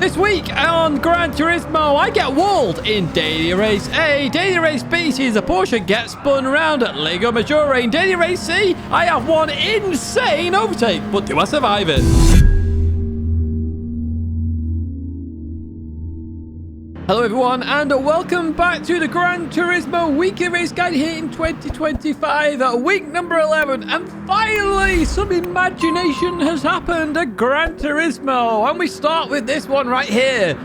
This week on Gran Turismo, I get walled in Daily Race A. Daily Race B sees a Porsche get spun around at Lago Maggiore. In Daily Race C, I have one insane overtake, but do I survive it? Hello everyone, and welcome back to the Gran Turismo Weekly Race Guide here in 2025, week number 11, and finally some imagination has happened at Gran Turismo, and we start with this one right here,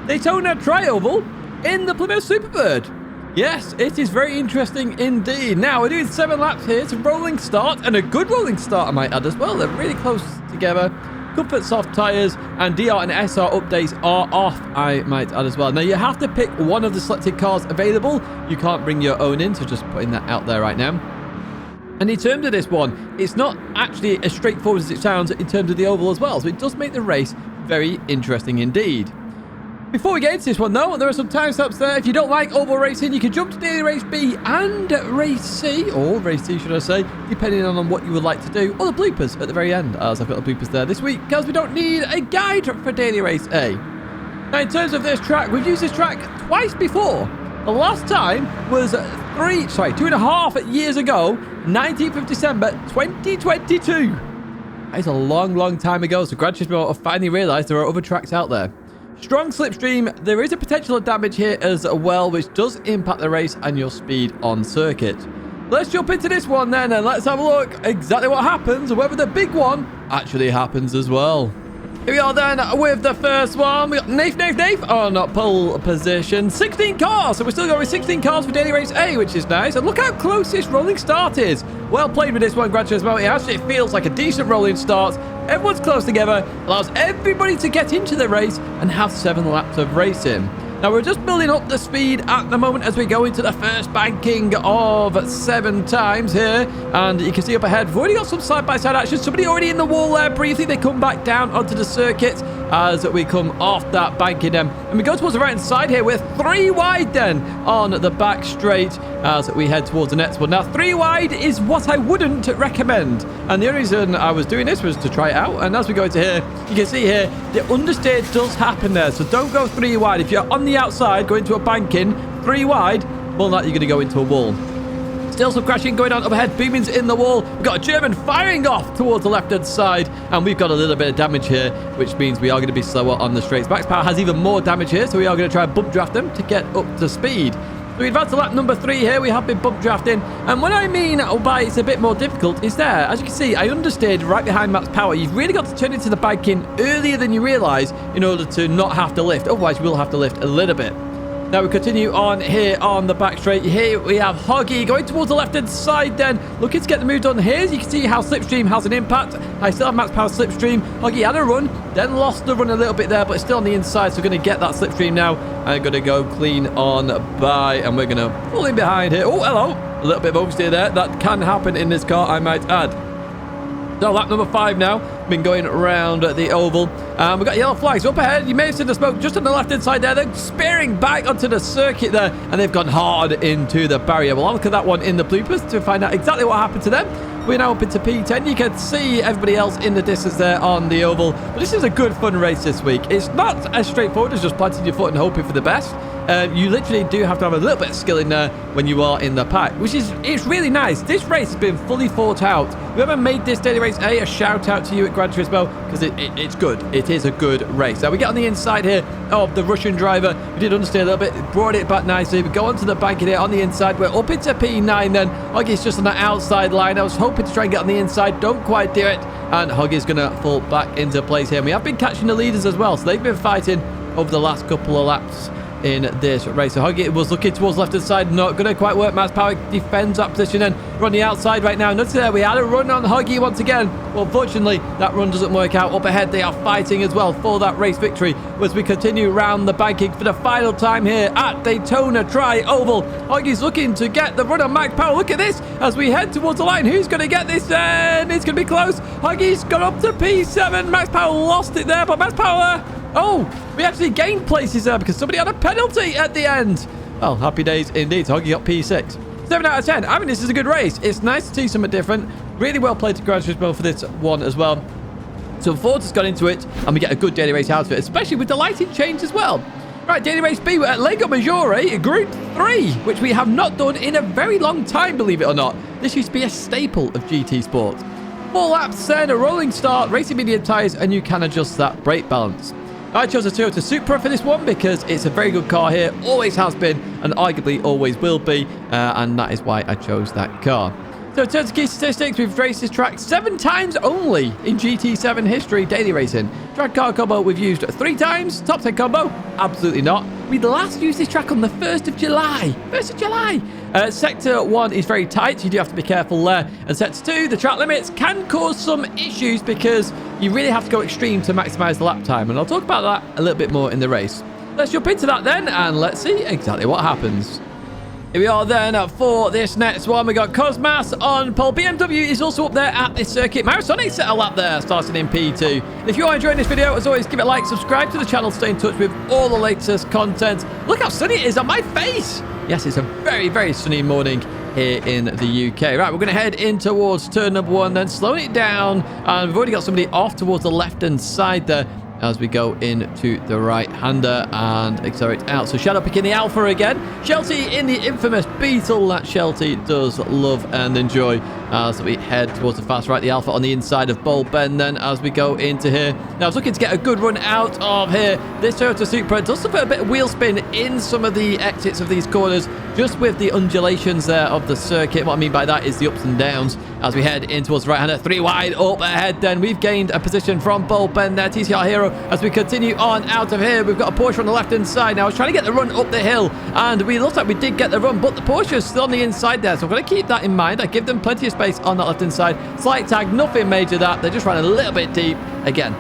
Daytona Tri-Oval in the Plymouth Superbird. Yes, it is very interesting indeed. Now, we're doing 7 laps here. It's a rolling start, and a good rolling start I might add as well. They're really close together. Comfort soft tyres and DR and SR updates are off, I might add as well. Now, you have to pick one of the selected cars available. You can't bring your own in, so just putting that out there right now. And in terms of this one, it's not actually as straightforward as it sounds in terms of the oval as well, so it does make the race very interesting indeed. Before we get into this one, though, there are some timestamps there. If you don't like oval racing, you can jump to Daily Race B and Race C, or Race C, should I say, depending on what you would like to do, or the bloopers at the very end, as I've got the bloopers there this week, because we don't need a guide for Daily Race A. Now, in terms of this track, we've used this track twice before. The last time was 2.5 years ago, 19th of December, 2022. That is a long, long time ago, so Gran Turismo have finally realised there are other tracks out there. Strong slipstream, there is a potential of damage here as well, which does impact the race and your speed on circuit. Let's jump into this one then, and let's have a look exactly what happens, whether the big one actually happens as well. Here we are then with the first one. We got Nafe on pole position. 16 cars, so we're still going with 16 cars for Daily Race A, which is nice. And look how close this rolling start is. Well played with this one, Gran Turismo. It actually feels like a decent rolling start. Everyone's close together, allows everybody to get into the race and have 7 laps of racing. Now, we're just building up the speed at the moment as we go into the first banking of 7 times here. And you can see up ahead, we've already got some side-by-side action. Somebody already in the wall there. Briefly, they come back down onto the circuit as we come off that banking then. And we go towards the right-hand side here. We're 3 wide then on the back straight as we head towards the next one. Now, 3 wide is what I wouldn't recommend. And the only reason I was doing this was to try it out. And as we go into here, you can see here, the understeer does happen there. So don't go 3 wide. If you're on the outside, going to a banking, 3 wide, more likely you're going to go into a wall. Still some crashing going on up ahead. Booming's in the wall. We've got a German firing off towards the left-hand side, and we've got a little bit of damage here, which means we are going to be slower on the straights. Max Power has even more damage here, so we are going to try and bump draft them to get up to speed. So we advance to lap number 3 here. We have been bump drafting, and what I mean by it's a bit more difficult is there. As you can see, I understeered right behind Max Power. You've really got to turn into the banking earlier than you realise in order to not have to lift. Otherwise, you will have to lift a little bit. Now we continue on here on the back straight. Here we have Hoggy going towards the left-hand side then, looking to get the move done here. You can see how Slipstream has an impact. I still have Max Power Slipstream. Hoggy had a run, then lost the run a little bit there, but it's still on the inside, so we're going to get that Slipstream now. I'm going to go clean on by, and we're going to pull in behind here. Oh, hello. A little bit of oversteer there. That can happen in this car, I might add. So lap number 5 now, been going around the oval. We've got yellow flags up ahead. You may have seen the smoke just on the left-hand side there. They're spearing back onto the circuit there, and they've gone hard into the barrier. We'll look at that one in the bloopers to find out exactly what happened to them. We're now up into P10. You can see everybody else in the distance there on the oval. But this is a good fun race this week. It's not as straightforward as just planting your foot and hoping for the best. You literally do have to have a little bit of skill in there when you are in the pack, which is it's really nice. This race has been fully thought out. Whoever made this Daily Race A, a shout out to you at Gran Turismo, because it's good. It is a good race. Now we get on the inside here of the Russian driver. We did understeer a little bit, brought it back nicely. We go onto the banking here on the inside. We're up into P9 then. Hoggy's just on the outside line. I was hoping to try and get on the inside. Don't quite do it. And Hoggy's going to fall back into place here. And we have been catching the leaders as well. So they've been fighting over the last couple of laps in this race. So Hoggy was looking towards the left-hand side, not going to quite work. Max Power defends that position, and we're on the outside right now. Notice there, we had a run on Hoggy once again. Well, unfortunately, that run doesn't work out. Up ahead, they are fighting as well for that race victory as we continue round the banking for the final time here at Daytona Tri-Oval. Hoggy's looking to get the run on Max Power. Look at this as we head towards the line. Who's going to get this? And it's going to be close. Hoggy's got up to P7. Max Power lost it there, but Max Power... Oh, we actually gained places there because somebody had a penalty at the end. Well, happy days indeed. Hoggy got P6. 7 out of 10. I mean, this is a good race. It's nice to see something different. Really well played to Gran Turismo for this one as well. So Ford has got into it, and we get a good daily race out of it, especially with the lighting change as well. Right, daily race B, we're at Lago Maggiore, Group 3, which we have not done in a very long time, believe it or not. This used to be a staple of GT Sport. 4 laps, then a rolling start, racing medium tyres, and you can adjust that brake balance. I chose a Toyota Supra for this one because it's a very good car here, always has been, and arguably always will be, and that is why I chose that car. So in terms of key statistics, we've raced this track 7 times only in GT7 history, daily racing. Drag car combo we've used 3 times. Top 10 combo? Absolutely not. We last used this track on the 1st of July. 1st of July. Sector 1 is very tight, so you do have to be careful there. And Sector 2, the track limits can cause some issues because you really have to go extreme to maximise the lap time. And I'll talk about that a little bit more in the race. Let's jump into that then, and let's see exactly what happens. Here we are then for this next one. We got Cosmas on pole. BMW is also up there at this circuit. Marisonic set a lap there, starting in P2. If you are enjoying this video, as always, give it a like, subscribe to the channel, stay in touch with all the latest content. Look how sunny it is on my face. Yes, it's a very, very sunny morning here in the UK. Right, we're going to head in towards turn number 1, then slowing it down. And we've already got somebody off towards the left-hand side there, as we go into the right-hander and accelerate out. So Shadow picking the Alpha again. Shelty in the infamous Beetle that Shelty does love and enjoy. As we head towards the fast right, the Alpha on the inside of Bull Bend then as we go into here. Now I was looking to get a good run out of here. This Toyota Supra does suffer a bit of wheel spin in some of the exits of these corners, just with the undulations there of the circuit. What I mean by that is the ups and downs. As we head in towards the right-hander, 3 wide up ahead then. We've gained a position from Bull Bend there. TCR Hero as we continue on out of here. We've got a Porsche on the left-hand side. Now I was trying to get the run up the hill, and we looked like we did get the run, but the Porsche is still on the inside there. So I'm going to keep that in mind. I give them plenty of space on that left-hand side. Slight tag, nothing major that. They're just running a little bit deep. Again,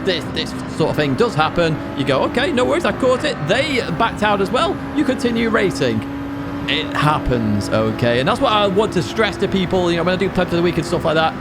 this sort of thing does happen. You go, okay, no worries, I caught it. They backed out as well. You continue racing. It happens, okay? And that's what I want to stress to people, you know, when I do Pleb of the Week and stuff like that.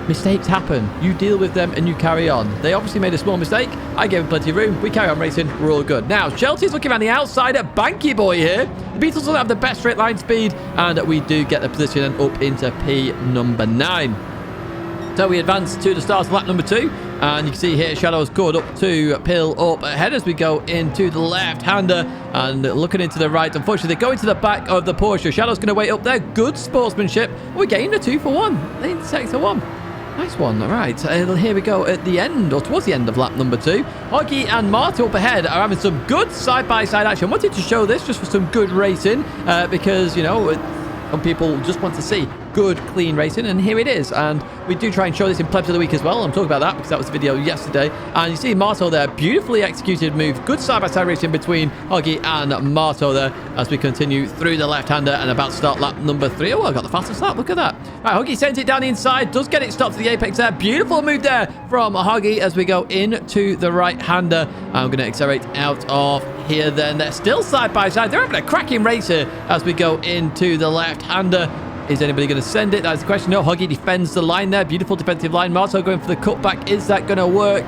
Mistakes happen. You deal with them and you carry on. They obviously made a small mistake. I gave them plenty of room. We carry on racing. We're all good. Now, Shelty's looking around the outside at Banky Boy here. The Beatles don't have the best straight line speed, and we do get the position and up into P number 9. So we advance to the start of lap number 2. And you can see here, Shadow's caught up to Pill up ahead as we go into the left-hander and looking into the right. Unfortunately, they go into the back of the Porsche. Shadow's going to wait up there. Good sportsmanship. We're getting a 2 for 1 in sector 1. Nice one. All right. Here we go at the end, or towards the end of lap number 2. Hoggy and Marta up ahead are having some good side-by-side action. I wanted to show this just for some good racing because, you know, some people just want to see good, clean racing, and here it is. And we do try and show this in Plebs of the Week as well. I'm talking about that because that was the video yesterday. And you see Marto there, beautifully executed move. Good side-by-side racing between Hoggy and Marto there as we continue through the left-hander and about to start lap number 3. Oh, I got the fastest lap. Look at that. Right, Hoggy sends it down the inside, does get it stopped to the apex there. Beautiful move there from Hoggy as we go into the right-hander. I'm going to accelerate out of here then. They're still side-by-side. They're having a cracking race here as we go into the left-hander. Is anybody going to send it? That's the question. No, Hoggy defends the line there. Beautiful defensive line. Marto going for the cutback. Is that going to work?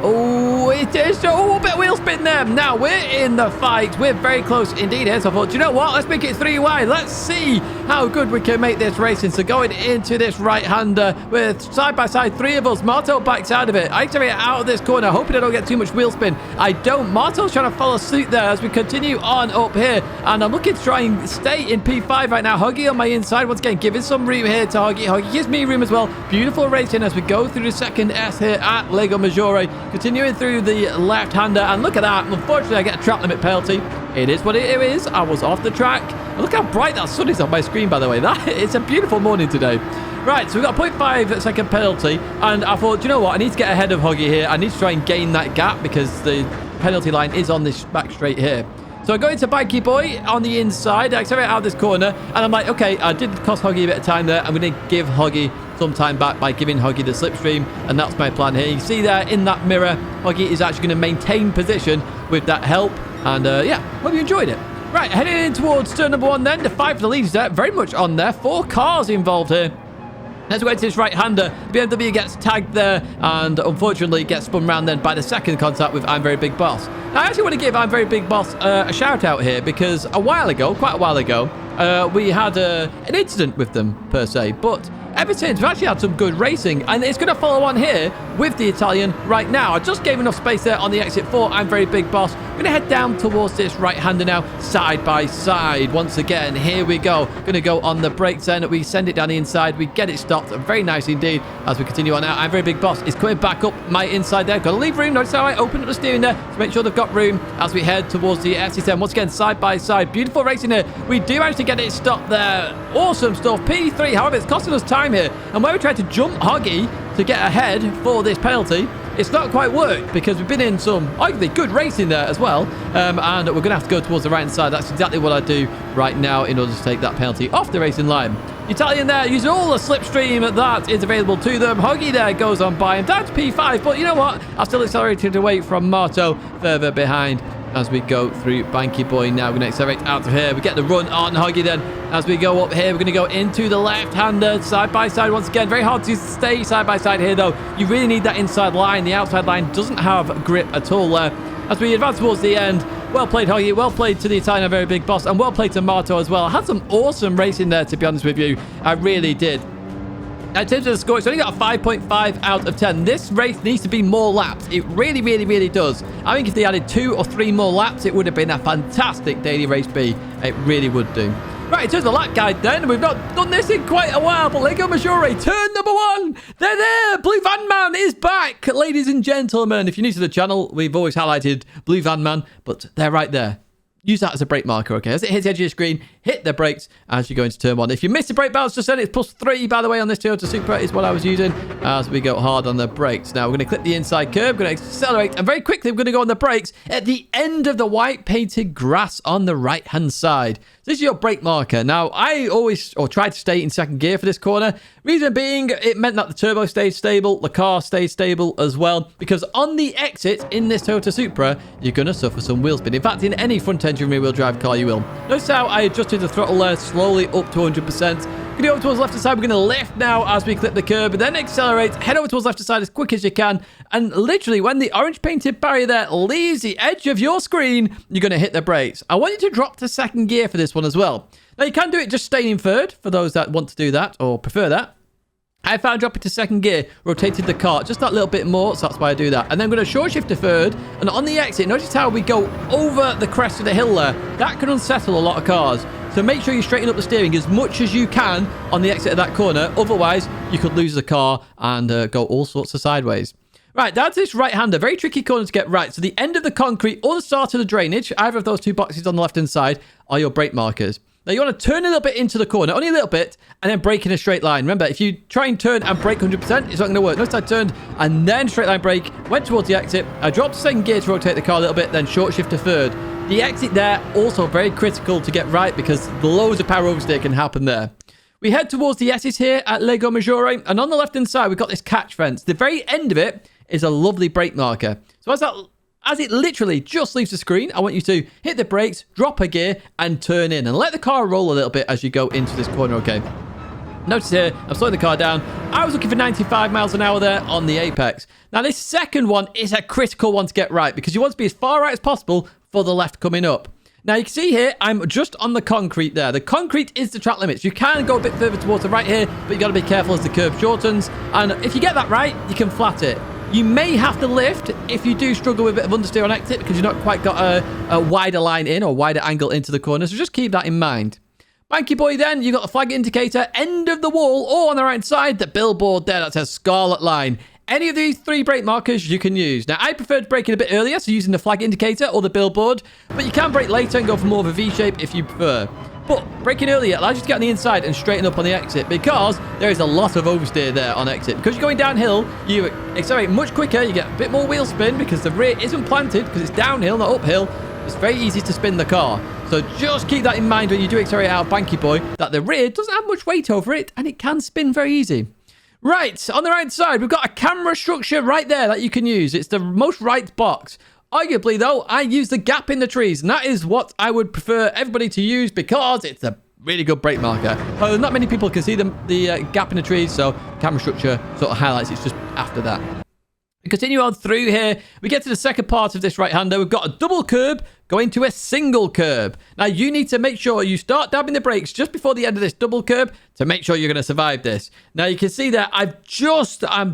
Oh, it is. Oh, a bit of wheel spin there. Now we're in the fight. We're very close indeed here. So I thought, you know what? Let's make it 3 wide. Let's see how good we can make this racing. So going into this right-hander with side-by-side 3 of us. Marto backs out of it. I activate out of this corner, hoping I don't get too much wheel spin. I don't. Marto's trying to follow suit there as we continue on up here. And I'm looking to try and stay in P5 right now. Hoggy on my inside. Once again, giving some room here to Hoggy. Hoggy gives me room as well. Beautiful racing as we go through the second S here at Lago Maggiore. Continuing through the left-hander, and look at that. Unfortunately, I get a track limit penalty. It is what it is. I was off the track. And look how bright that sun is on my screen, by the way. It's a beautiful morning today. Right, so we've got a 0.5 second penalty, and I thought, you know what? I need to get ahead of Hoggy here. I need to try and gain that gap because the penalty line is on this back straight here. So I go into Banky Boy on the inside. I accelerate out of this corner, and I'm like, okay, I did cost Hoggy a bit of time there. I'm going to give Hoggy some time back by giving Hoggy the slipstream, and that's my plan here. You see there in that mirror, Hoggy is actually going to maintain position with that help, and yeah, hope you enjoyed it. Right, heading in towards turn number 1 then. The 5 for the leads there, very much on there. 4 cars involved here. As we go into this right-hander, BMW gets tagged there and unfortunately gets spun round then by the second contact with I'm Very Big Boss. Now, I actually want to give I'm Very Big Boss a shout-out here because a while ago, quite a while ago, we had an incident with them, per se, but ever since. We've actually had some good racing, and it's going to follow on here with the Italian right now. I just gave enough space there on the exit for I'm Very Big Boss. I'm going to head down towards this right-hander now, side by side. Once again, here we go. Going to go on the brakes then. We send it down the inside. We get it stopped. Very nice indeed. As we continue on now, I'm Very Big Boss is coming back up my inside there. Got to leave room. Notice how I opened up the steering there to make sure they've got room as we head towards the SSM. Once again, side by side. Beautiful racing here. We do manage to get it stopped there. Awesome stuff. P3. However, it's costing us time here. And when we try to jump Hoggy to get ahead for this penalty, it's not quite worked because we've been in some arguably good racing there as well. And we're going to have to go towards the right-hand side. That's exactly what I do right now in order to take that penalty off the racing line. Italian there using all the slipstream that is available to them. Hoggy there goes on by him. Down to P5, but you know what? I've still accelerated away from Marto further behind as we go through Banky Boy. Now we're going to accelerate out of here. We get the run on Hoggy then. As we go up here, we're going to go into the left-hander, side by side once again. Very hard to stay side by side here, though. You really need that inside line. The outside line doesn't have grip at all there. As we advance towards the end, well played, Hoggy. Well played to the Italian Very Big Boss, and well played to Marto as well. I had some awesome racing there, to be honest with you. I really did. In terms of the score, it's only got a 5.5 out of 10. This race needs to be more laps. It really, really, really does. I think if they added 2 or 3 more laps, it would have been a fantastic daily race B. It really would do. Right, in terms of the lap guide then, we've not done this in quite a while, but Lago Maggiore, turn number 1. They're there. Blue Van Man is back, ladies and gentlemen. If you're new to the channel, we've always highlighted Blue Van Man, but they're right there. Use that as a brake marker, okay? As it hits the edge of your screen, hit the brakes as you go into turn 1. If you missed the brake balance just then, it's +3, by the way, on this Toyota Supra is what I was using as we go hard on the brakes. Now, we're going to clip the inside curb, we're going to accelerate, and very quickly, we're going to go on the brakes at the end of the white painted grass on the right-hand side. So this is your brake marker. Now, I always, or try to stay in second gear for this corner. Reason being, it meant that the turbo stayed stable, the car stayed stable as well, because on the exit in this Toyota Supra, you're going to suffer some wheel spin. In fact, in any front-engine rear-wheel drive car, you will. Notice how I adjusted the throttle there slowly up to 100%. Going to go over towards the left-hand side. We're going to lift now as we clip the curb, and then accelerate. Head over towards the left-hand side as quick as you can. And literally, when the orange painted barrier there leaves the edge of your screen, you're going to hit the brakes. I want you to drop to second gear for this one as well. Now, you can do it just staying in third, for those that want to do that or prefer that. I found dropping to second gear, rotated the car just that little bit more, so that's why I do that. And then I'm going to short shift to third, and on the exit, notice how we go over the crest of the hill there. That can unsettle a lot of cars. So make sure you straighten up the steering as much as you can on the exit of that corner. Otherwise, you could lose the car and go all sorts of sideways. Right, that's this right-hander. Very tricky corner to get right. So the end of the concrete or the start of the drainage, either of those two boxes on the left-hand side, are your brake markers. Now, you want to turn a little bit into the corner, only a little bit, and then brake in a straight line. Remember, if you try and turn and brake 100%, it's not going to work. Notice I turned and then straight line brake, went towards the exit. I dropped to second gear to rotate the car a little bit, then short shift to third. The exit there, also very critical to get right because loads of power oversteer can happen there. We head towards the S's here at Lago Maggiore, and on the left-hand side, we've got this catch fence. The very end of it is a lovely brake marker. So as it literally just leaves the screen, I want you to hit the brakes, drop a gear, and turn in. And let the car roll a little bit as you go into this corner, okay? Notice here, I'm slowing the car down. I was looking for 95 miles an hour there on the apex. Now, this second one is a critical one to get right because you want to be as far right as possible for the left coming up. Now, you can see here, I'm just on the concrete there. The concrete is the track limits. You can go a bit further towards the right here, but you got to be careful as the curve shortens. And if you get that right, you can flat it. You may have to lift if you do struggle with a bit of understeer on exit because you've not quite got a wider line in or wider angle into the corner. So just keep that in mind. Banky Boy then, you've got the flag indicator, end of the wall, or on the right side, the billboard there that says Scarlet Line. Any of these 3 brake markers you can use. Now, I preferred braking a bit earlier, so using the flag indicator or the billboard, but you can brake later and go for more of a V shape if you prefer. But braking earlier allows you to get on the inside and straighten up on the exit because there is a lot of oversteer there on exit. Because you're going downhill, you accelerate much quicker, you get a bit more wheel spin because the rear isn't planted because it's downhill, not uphill. It's very easy to spin the car. So just keep that in mind when you do accelerate out of Banky Boy, that the rear doesn't have much weight over it and it can spin very easy. Right, on the right side, we've got a camera structure right there that you can use. It's the most right box. Arguably, though, I use the gap in the trees, and that is what I would prefer everybody to use because it's a really good brake marker. But not many people can see the gap in the trees, so camera structure sort of highlights it's just after that. We continue on through here. We get to the second part of this right-hander. We've got a double curb, go into a single curb. Now, you need to make sure you start dabbing the brakes just before the end of this double curb to make sure you're going to survive this. Now, you can see that I'm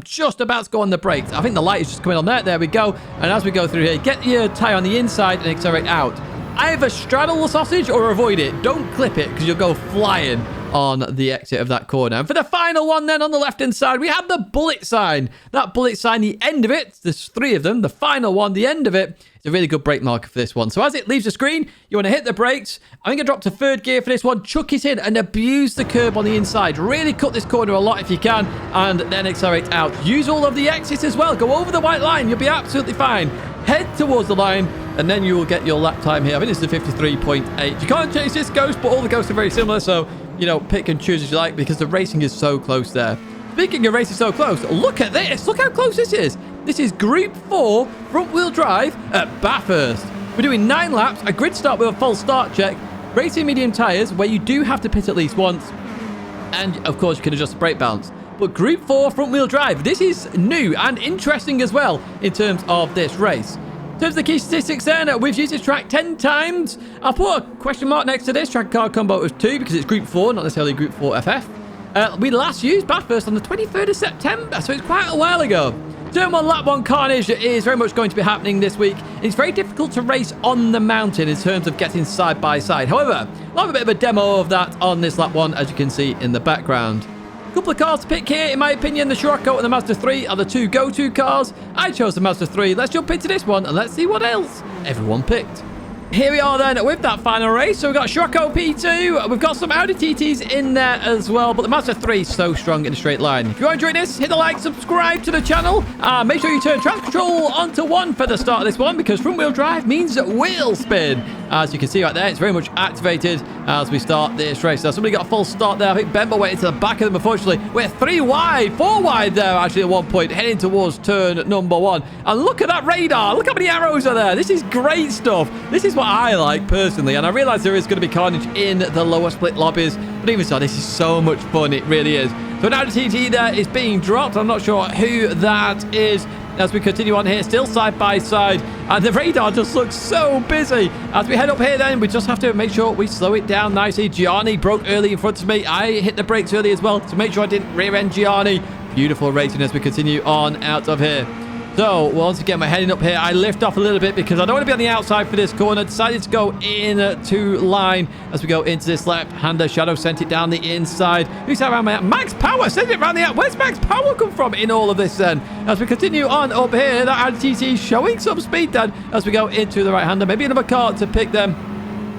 just about to go on the brakes. I think the light is just coming on there. There we go. And as we go through here, get your tyre on the inside and accelerate out. Either straddle the sausage or avoid it. Don't clip it because you'll go flying on the exit of that corner. And for the final one then on the left-hand side, we have the bullet sign. That bullet sign, the end of it, there's 3 of them. The final one, the end of it, is a really good brake marker for this one. So as it leaves the screen, you want to hit the brakes. I'm going to drop to 3rd gear for this one. Chuck it in and abuse the curb on the inside. Really cut this corner a lot if you can. And then accelerate out. Use all of the exits as well. Go over the white line. You'll be absolutely fine. Head towards the line, and then you will get your lap time here. I think it's the 53.8. You can't change this ghost, but all the ghosts are very similar. So, you know, pick and choose as you like because the racing is so close there. Speaking of racing so close, look at this. Look how close this is. This is Group 4 front-wheel drive at Bathurst. We're doing 9 laps, a grid start with a false start check, racing medium tyres where you do have to pit at least once. And, of course, you can adjust the brake balance. But Group 4 front-wheel drive, this is new and interesting as well in terms of this race. In terms of the key statistics then, we've used this track 10 times. I'll put a question mark next to this. Track car combo was 2 because it's Group 4, not necessarily Group 4 FF. We last used Bathurst on the 23rd of September, so it's quite a while ago. Turn 1, lap 1 carnage is very much going to be happening this week. It's very difficult to race on the mountain in terms of getting side by side. However, I'll have a bit of a demo of that on this lap 1, as you can see in the background. A couple of cars to pick here. In my opinion, the Scirocco and the Mazda 3 are the 2 go-to cars. I chose the Mazda 3. Let's jump into this one and let's see what else everyone picked. Here we are then with that final race. So we've got Scirocco P2. We've got some Audi TTs in there as well. But the Mazda 3 is so strong in a straight line. If you're enjoying this, hit the like, subscribe to the channel. Make sure you turn traction control onto 1 for the start of this one because front wheel drive means wheel spin. As you can see right there, it's very much activated as we start this race. Now, somebody got a false start there. I think Bemba went into the back of them, unfortunately. We're 3 wide, 4 wide there, actually, at one point, heading towards turn number 1. And look at that radar. Look how many arrows are there. This is great stuff. This is what I like, personally. And I realize there is going to be carnage in the lower split lobbies. But even so, this is so much fun. It really is. So now the TT there is being dropped. I'm not sure who that is. As we continue on here, still side by side, and the radar just looks so busy. As we head up here then, we just have to make sure we slow it down nicely. Gianni broke early in front of me. I hit the brakes early as well to make sure I didn't rear end Gianni. Beautiful racing as we continue on out of here. So, once again, we're heading up here. I lift off a little bit because I don't want to be on the outside for this corner. Decided to go in to line as we go into this left-hander. Shadow sent it down the inside. Who's that around my... Max Power sent it around the out. Where's Max Power come from in all of this then? As we continue on up here, that TT showing some speed then as we go into the right-hander. Maybe another car to pick them.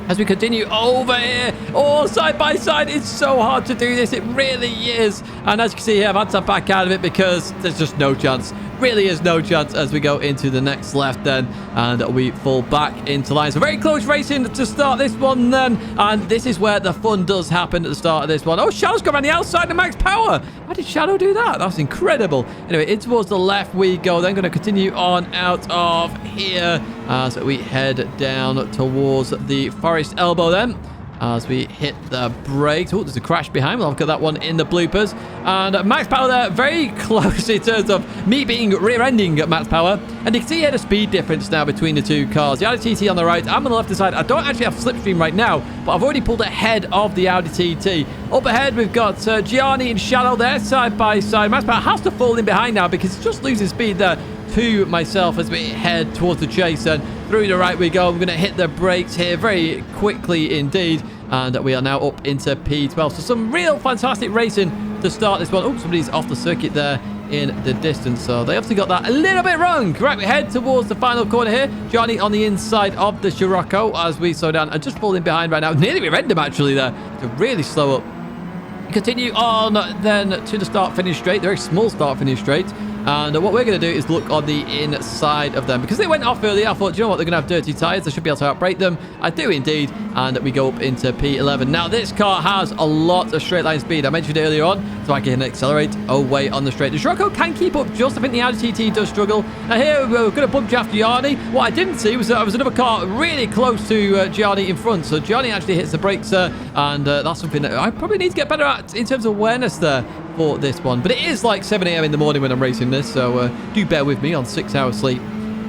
As we continue over here, oh, side by side, it's so hard to do this. It really is. And as you can see here, I've had to back out of it because there's just no chance. Really is no chance as we go into the next left then. And we fall back into line. So very close racing to start this one then. And this is where the fun does happen at the start of this one. Oh, Shadow's gone around the outside of Max Power. How did Shadow do that? That's incredible. Anyway, in towards the left we go. Then going to continue on out of here as we head down towards the Forest Elbow then. As we hit the brakes. Oh, there's a crash behind. We'll look at that one in the bloopers. And Max Power there, very close in terms of me being rear-ending at Max Power. And you can see here the speed difference now between the 2 cars. The Audi TT on the right, I'm on the left-hand side. I don't actually have slipstream right now, but I've already pulled ahead of the Audi TT. Up ahead, we've got Gianni and Shadow there, side by side. Max Power has to fall in behind now because he's just losing speed there to myself as we head towards the chase. And through the right we go. We're going to hit the brakes here very quickly indeed. And we are now up into P12. So some real fantastic racing to start this one. Oh, somebody's off the circuit there in the distance. So they obviously got that a little bit wrong. Right, we head towards the final corner here. Johnny on the inside of the Scirocco as we slow down and just falling behind right now. Nearly rear-end him actually there to really slow up. Continue on then to the start-finish straight. Very small start-finish straight. And what we're going to do is look on the inside of them. Because they went off earlier, I thought, you know what, they're going to have dirty tyres. I should be able to outbrake them. I do indeed. And we go up into P11. Now, this car has a lot of straight line speed. I mentioned it earlier on, so I can accelerate away on the straight. The Scirocco can keep up just. I think the Audi TT does struggle. Now, here we're going to bump Jaff Gianni. What I didn't see was that there was another car really close to Gianni in front. So Gianni actually hits the brakes there. And that's something that I probably need to get better at in terms of awareness there for this one. But it is like 7 a.m. in the morning when I'm racing this, so do bear with me on 6 hours sleep.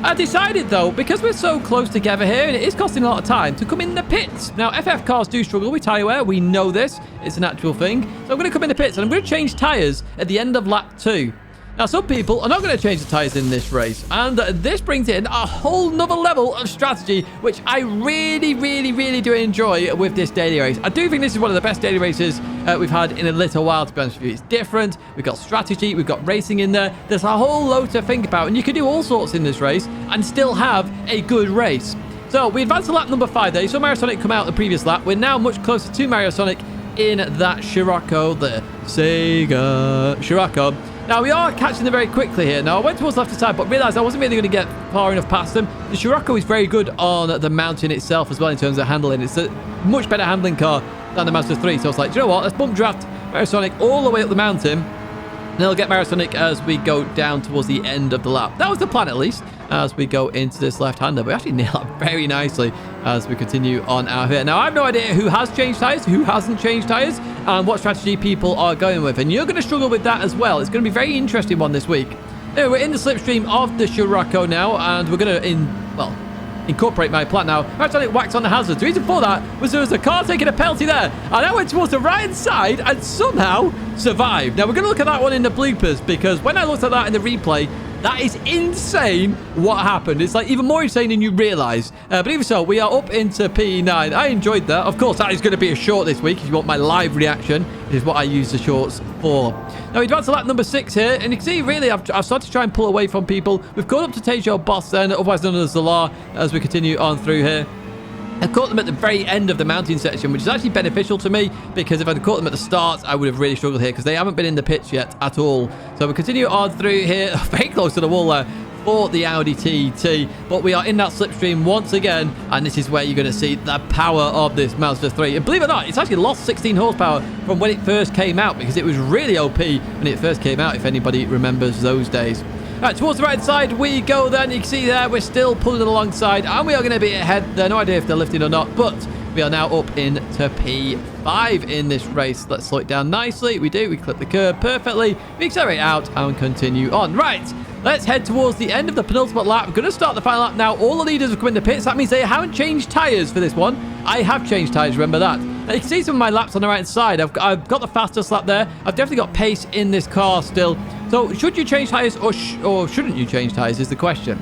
I decided, though, because we're so close together here, and it is costing a lot of time, to come in the pits. Now, FF cars do struggle with tyre wear. We know this. It's an actual thing. So I'm going to come in the pits, and I'm going to change tyres at the end of lap 2. Now, some people are not going to change the tyres in this race, and this brings in a whole nother level of strategy, which I really do enjoy with this daily race. I do think this is one of the best daily races we've had in a little while, to be honest with you. It's different. We've got strategy. We've got racing in there. There's a whole load to think about, and you can do all sorts in this race and still have a good race. So, we advanced to lap number 5 there. You saw Mario Sonic come out the previous lap. We're now much closer to Mario Sonic in that Scirocco, the Sega Scirocco. Now, we are catching them very quickly here. Now, I went towards left side, but realised I wasn't really going to get far enough past them. The Scirocco is very good on the mountain itself as well in terms of handling. It's a much better handling car than the Mazda 3. So I was like, do you know what? Let's bump draft Mario Sonic all the way up the mountain. And then I'll get Mario Sonic as we go down towards the end of the lap. That was the plan, at least, as we go into this left-hander. We actually nail it very nicely as we continue on out here. Now, I have no idea who has changed tyres, who hasn't changed tyres, and what strategy people are going with. And you're going to struggle with that as well. It's going to be a very interesting one this week. Anyway, we're in the slipstream of the Scirocco now, and we're going to, incorporate my plan now. Mario Sonic whacks on the hazards. The reason for that was there was a car taking a penalty there, and I went towards the right-hand side and somehow survived. Now, we're going to look at that one in the bloopers, because when I looked at that in the replay, that is insane what happened. It's like even more insane than you realise. But even so, we are up into P9. I enjoyed that. Of course, that is going to be a short this week if you want my live reaction. It is what I use the shorts for. Now, we advance to lap number 6 here. And you can see, really, I've started to try and pull away from people. We've caught up to Tejo Boss then, otherwise known as the Law, as we continue on through here. I caught them at the very end of the mountain section, which is actually beneficial to me, because if I'd caught them at the start, I would have really struggled here, because they haven't been in the pits yet at all. So we continue on through here, very close to the wall there for the Audi TT, but we are in that slipstream once again, and this is where you're going to see the power of this Mazda 3. And believe it or not, it's actually lost 16 horsepower from when it first came out, because it was really OP when it first came out, if anybody remembers those days. Right, towards the right side we go then. You can see there we're still pulling it alongside, and we are going to be ahead. No idea if they're lifting or not, but we are now up into P5 in this race. Let's slow it down nicely. We do. We clip the curb perfectly. We accelerate out and continue on. Right, let's head towards the end of the penultimate lap. We're going to start the final lap now. All the leaders have come in the pits. That means they haven't changed tyres for this one. I have changed tyres, remember that. Now, you can see some of my laps on the right side. I've got the fastest lap there. I've definitely got pace in this car still. So, should you change tyres or shouldn't you change tyres is the question.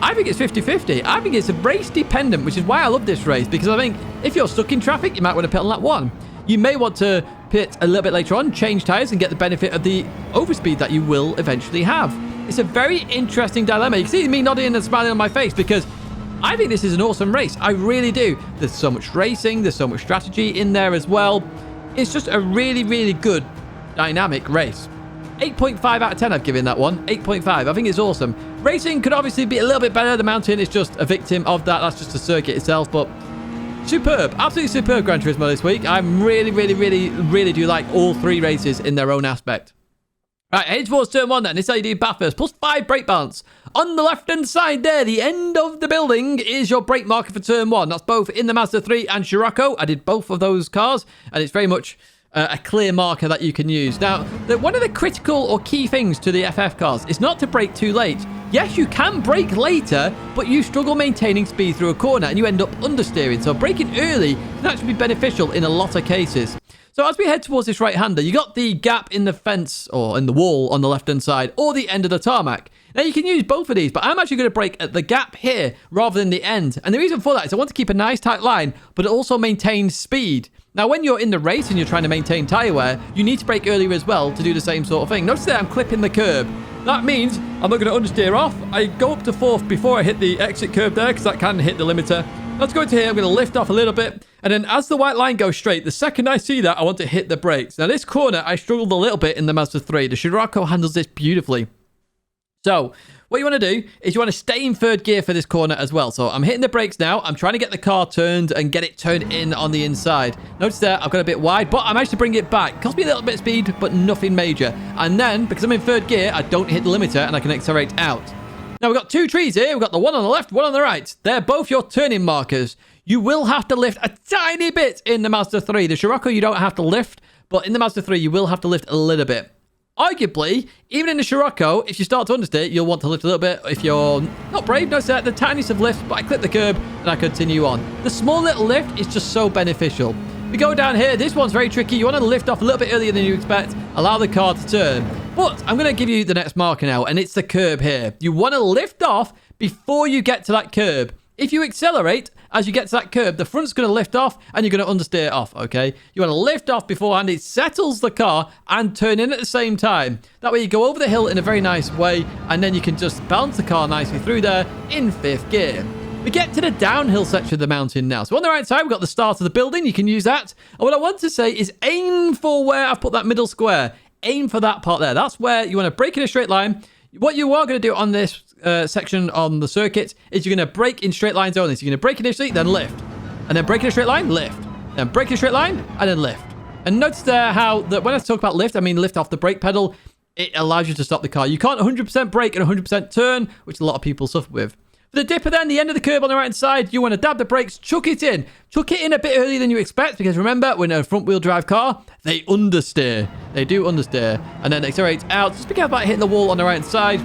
I think it's 50-50. I think it's race dependent, which is why I love this race, because I think if you're stuck in traffic, you might want to pit on lap 1. You may want to pit a little bit later on, change tyres, and get the benefit of the overspeed that you will eventually have. It's a very interesting dilemma. You can see me nodding and smiling on my face, because I think this is an awesome race. I really do. There's so much racing. There's so much strategy in there as well. It's just a really good dynamic race. 8.5 out of 10 I've given that one. 8.5. I think it's awesome. Racing could obviously be a little bit better. The mountain is just a victim of that. That's just the circuit itself. But superb. Absolutely superb Gran Turismo this week. I really do like all 3 races in their own aspect. Right, head towards turn 1 then. This is how you do Bathurst. Plus 5 brake balance. On the left-hand side there, the end of the building is your brake marker for turn 1. That's both in the Mazda 3 and Scirocco. I did both of those cars, and it's very much a clear marker that you can use. Now, one of the critical or key things to the FF cars is not to brake too late. Yes, you can brake later, but you struggle maintaining speed through a corner, and you end up understeering. So braking early can actually be beneficial in a lot of cases. So as we head towards this right-hander, you got the gap in the fence or in the wall on the left-hand side or the end of the tarmac. Now, you can use both of these, but I'm actually going to brake at the gap here rather than the end. And the reason for that is I want to keep a nice tight line, but it also maintains speed. Now, when you're in the race and you're trying to maintain tyre wear, you need to brake earlier as well to do the same sort of thing. Notice that I'm clipping the curb. That means I'm not going to understeer off. I go up to 4th before I hit the exit curb there, because that can hit the limiter. Let's go into here. I'm going to lift off a little bit. And then as the white line goes straight, the second I see that, I want to hit the brakes. Now, this corner, I struggled a little bit in the Mazda 3. The Scirocco handles this beautifully. So, what you want to do is you want to stay in 3rd gear for this corner as well. So, I'm hitting the brakes now. I'm trying to get the car turned and get it turned in on the inside. Notice there, I've got a bit wide, but I managed to bring it back. It cost me a little bit of speed, but nothing major. And then, because I'm in 3rd gear, I don't hit the limiter and I can accelerate out. Now, we've got 2 trees here. We've got the one on the left, one on the right. They're both your turning markers. You will have to lift a tiny bit in the Mazda 3. The Scirocco, you don't have to lift, but in the Mazda 3, you will have to lift a little bit. Arguably, even in the Scirocco, if you start to understeer, you'll want to lift a little bit. If you're not brave, notice that the tiniest of lifts, but I clip the curb and I continue on. The small little lift is just so beneficial. We go down here. This one's very tricky. You want to lift off a little bit earlier than you expect. Allow the car to turn. But I'm going to give you the next marker now, and it's the curb here. You want to lift off before you get to that curb. If you accelerate as you get to that curb, the front's going to lift off and you're going to understeer off, okay? You want to lift off beforehand. It settles the car and turn in at the same time. That way you go over the hill in a very nice way, and then you can just balance the car nicely through there in 5th gear. We get to the downhill section of the mountain now. So on the right side, we've got the start of the building. You can use that. And what I want to say is aim for where I've put that middle square. Aim for that part there. That's where you want to brake in a straight line. What you are going to do on this section on the circuit is you're going to brake in straight lines only. So you're going to brake initially, then lift. And then brake in a straight line, lift. Then brake in a straight line, and then lift. And notice there how that when I talk about lift, I mean lift off the brake pedal. It allows you to stop the car. You can't 100% brake and 100% turn, which a lot of people suffer with. For the dipper then, the end of the curb on the right side, you want to dab the brakes, chuck it in. Chuck it in a bit earlier than you expect, because remember, when a front-wheel drive car, they understeer. They do understeer. And then accelerate out. Just be careful about hitting the wall on the right side.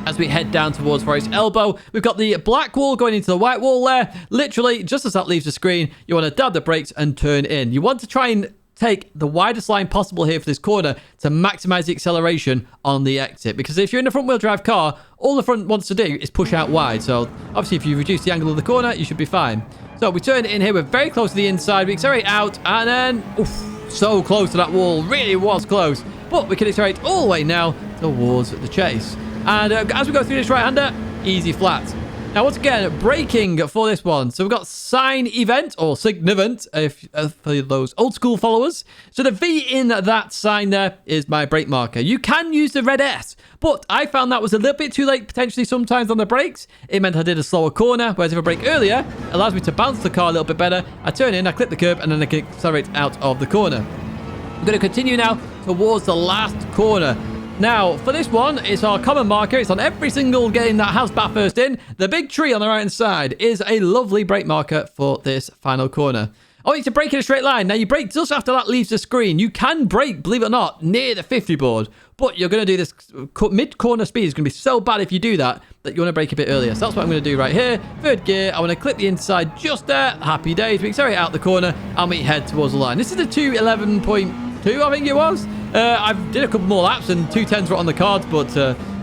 As we head down towards Forest Elbow, we've got the black wall going into the white wall there. Literally, just as that leaves the screen, you want to dab the brakes and turn in. You want to try and take the widest line possible here for this corner to maximize the acceleration on the exit, because if you're in a front wheel drive car, all the front wants to do is push out wide. So obviously if you reduce the angle of the corner, you should be fine. So we turn it in here, we're very close to the inside, we accelerate out, and then so close to that wall, really was close, but we can accelerate all the way now towards the chase. And as we go through this right-hander, easy flat. Now, once again, braking for this one. So we've got sign event or signivant for those old school followers. So the V in that sign there is my brake marker. You can use the red S, but I found that was a little bit too late potentially sometimes on the brakes. It meant I did a slower corner, whereas if I brake earlier, it allows me to bounce the car a little bit better. I turn in, I clip the curb, and then I can accelerate out of the corner. I'm going to continue now towards the last corner. Now, for this one, it's our common marker. It's on every single game that has Bathurst in. The big tree on the right-hand side is a lovely brake marker for this final corner. I want you to brake in a straight line. Now, you brake just after that leaves the screen. You can brake, believe it or not, near the 50 board. But you're going to do this mid-corner speed. It's going to be so bad if you do that you want to brake a bit earlier. So that's what I'm going to do right here. 3rd gear. I want to clip the inside just there. Happy days. We accelerate out the corner and we head towards the line. This is the 2:11.2, I think it was. I did a couple more laps and 2:10s were on the cards, but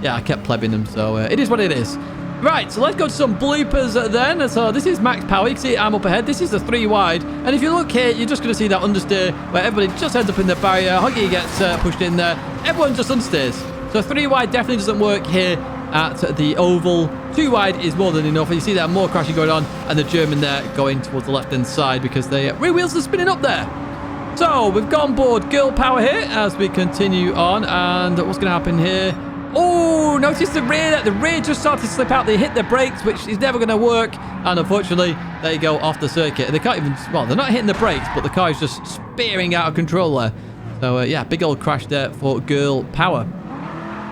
yeah, I kept plebbing them, so it is what it is. Right, so let's go to some bloopers then. So this is max power. You can see I'm up ahead. This is the 3 wide. And if you look here, you're just going to see that understeer where everybody just ends up in the barrier. Huggy gets pushed in there. Everyone just understeers. So 3 wide definitely doesn't work here at the oval. 2 wide is more than enough. And you see there more crashing going on, and the German there going towards the left-hand side because the rear wheels are spinning up there. So, we've gone board girl power here as we continue on. And what's going to happen here? Oh, notice the rear. The rear just started to slip out. They hit the brakes, which is never going to work. And unfortunately, they go off the circuit. They can't even... Well, they're not hitting the brakes, but the car is just spearing out of control there. So, yeah, big old crash there for girl power.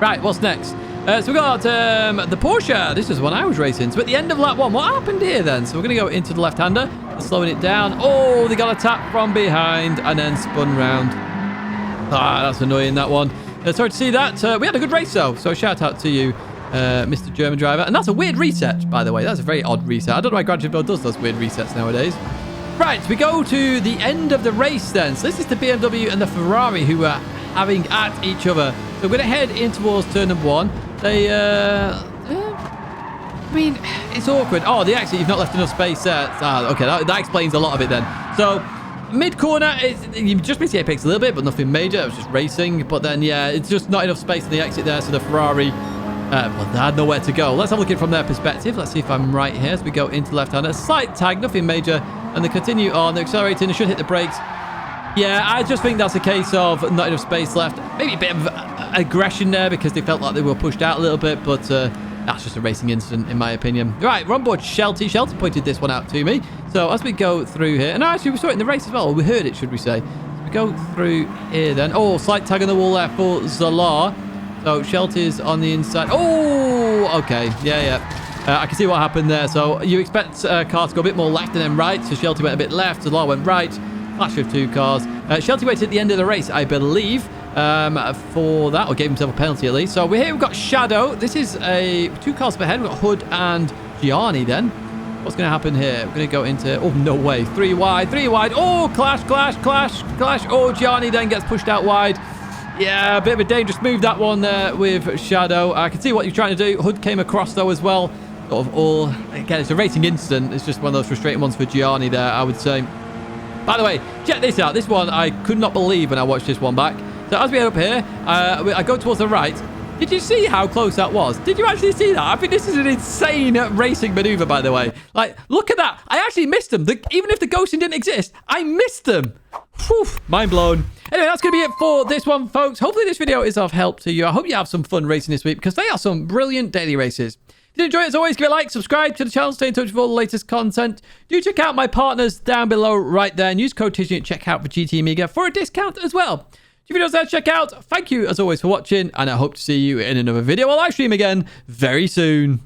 Right, what's next? So we've got the Porsche. This is one I was racing. So at the end of lap 1, what happened here then? So we're going to go into the left-hander. Slowing it down. Oh, they got a tap from behind and then spun round. Ah, that's annoying, that one. Sorry to see that. We had a good race, though. So shout out to you, Mr. German driver. And that's a weird reset, by the way. That's a very odd reset. I don't know why Gran Turismo does those weird resets nowadays. Right, we go to the end of the race then. So this is the BMW and the Ferrari who are having at each other. So we're going to head in towards turn number 1. They, I mean, it's awkward. Oh, the exit, you've not left enough space there. Okay, that explains a lot of it then. So, mid-corner, you just missed the apex a little bit, but nothing major. It was just racing. But then, yeah, it's just not enough space in the exit there. So the Ferrari, well, they had nowhere to go. Let's have a look at it from their perspective. Let's see if I'm right here as we go into left-hander. Slight tag, nothing major. And they continue on. They're accelerating. They should hit the brakes. Yeah, I just think that's a case of not enough space left. Maybe a bit of aggression there because they felt like they were pushed out a little bit. But that's just a racing incident, in my opinion. Right, we're on board Shelty. Shelty pointed this one out to me. So as we go through here, and actually we saw it in the race as well. We heard it, should we say. We go through here then. Oh, slight tag on the wall there for Zalar. So Shelty's on the inside. Oh, okay. Yeah. I can see what happened there. So you expect cars to go a bit more left and then right. So Shelty went a bit left. Zalar went right. Clash of 2 cars. Shelty waited at the end of the race, I believe. for that, or gave himself a penalty at least. So we're here. We've got Shadow. This is two cars per head. We've got Hood and Gianni then. What's going to happen here? We're going to go into... Oh, no way. Three wide. Oh, clash. Oh, Gianni then gets pushed out wide. Yeah, a bit of a dangerous move, that one there with Shadow. I can see what you're trying to do. Hood came across, though, as well. Sort of all... Again, it's a racing incident. It's just one of those frustrating ones for Gianni there, I would say. By the way, check this out. This one, I could not believe when I watched this one back. So as we head up here, I go towards the right. Did you see how close that was? Did you actually see that? I think this is an insane racing maneuver, by the way. Like, look at that. I actually missed them. Even if the ghosting didn't exist, I missed them. Whew, mind blown. Anyway, that's going to be it for this one, folks. Hopefully this video is of help to you. I hope you have some fun racing this week because they are some brilliant daily races. If you enjoy it, as always, give it a like, subscribe to the channel, stay in touch with all the latest content. Do check out my partners down below right there and use code Tidgney at checkout for GT Amiga for a discount as well. If videos there to check out, thank you as always for watching, and I hope to see you in another video or live stream again very soon.